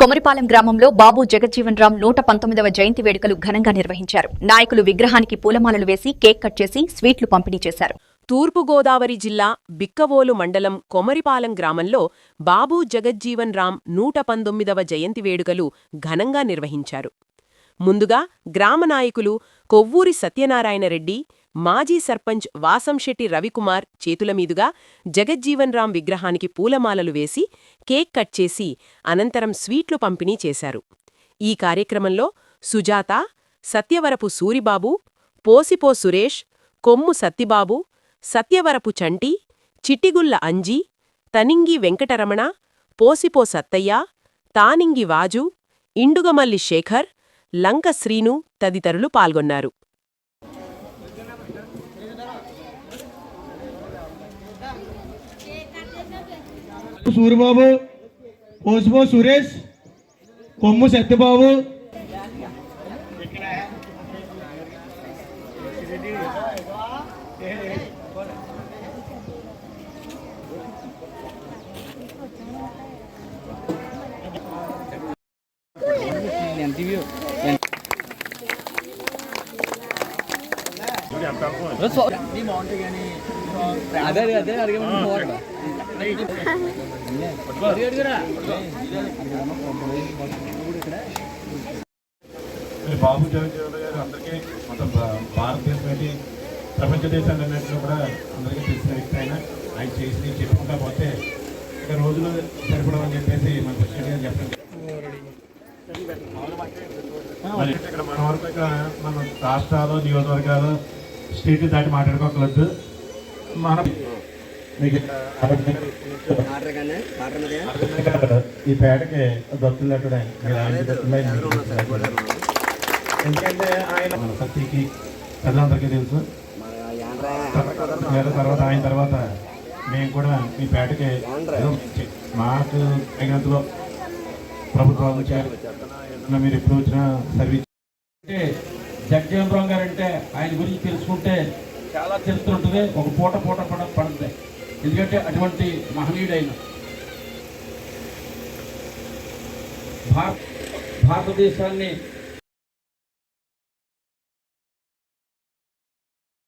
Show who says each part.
Speaker 1: కొమరిపాలెం గ్రామంలో బాబు జగజ్జీవన్ రామ్ 119వ జయంతి వేడుకలు ఘనంగా నిర్వహించారు. నాయకులు విగ్రహానికి పూలమాలలు వేసి కేక్ కట్ చేసి స్వీట్లు పంపిణీ చేశారు.
Speaker 2: తూర్పుగోదావరి జిల్లా బిక్కవోలు మండలం కొమరిపాలెం గ్రామంలో బాబు జగజ్జీవన్ రామ్ 119వ జయంతి వేడుకలు ఘనంగా నిర్వహించారు. ముందుగా గ్రామ నాయకులు కొవ్వూరి సత్యనారాయణ రెడ్డి, మాజీ సర్పంచ్ వాసంశెట్టి రవికుమార్ చేతుల మీదుగా జగజ్జీవన్ రామ్ విగ్రహానికి పూలమాలలు వేసి కేక్ కట్ చేసి అనంతరం స్వీట్లు పంపిణీ చేశారు. ఈ కార్యక్రమంలో సుజాత, సత్యవరపు సూరిబాబు, పోసిపో సురేష్, కొమ్ము సత్తిబాబు, సత్యవరపు చంటి, చిట్టిగుల్ల అంజీ, తనింగి వెంకటరమణ, పోసిపో సత్తయ్య, తానింగి వాజు, ఇండుగమల్లి శేఖర్, లంక శ్రీను తదితరులు పాల్గొన్నారు.
Speaker 3: సూరిబాబు, పోసిపో సురేష్, కొమ్ము సత్యబాబు,
Speaker 4: బాబు జగజ్జీవన్ గారు అందరికీ మొత్తం భారతదేశం ఏంటి ప్రపంచ దేశాలన్నింటిలో కూడా అందరికీ తెలిసిన వ్యక్తి ఆయన చేసి చెప్పుకుంటా పోతే ఇక రోజులు సరిపడమని చెప్పేసి మన ప్రెసిడెంట్ గారు చెప్పండి. ఇక్కడ మన వరకు ఇక మన రాష్ట్రాలు, నియోజకవర్గాలు, స్టేట్ దాటి మాట్లాడుకోకలేదు. మనం ఈ పేటకి దత్తులు ఎందుకంటే ఆయన మన సత్యకి ప్రజలందరికీ తెలుసు. తర్వాత ఆయన తర్వాత మేము కూడా ఈ పేటకి మాకు అయినంతలో ప్రభుత్వం మీరు ఎప్పుడు వచ్చినా సర్వీస్.
Speaker 5: అంటే జగజ్జీవన్ రామ్ గారు అంటే ఆయన గురించి తెలుసుకుంటే చాలా చరిత్ర ఉంటుంది, ఒక పూట పడుతుంది. ఎందుకంటే అటువంటి మహనీయుడైన భారతదేశాన్ని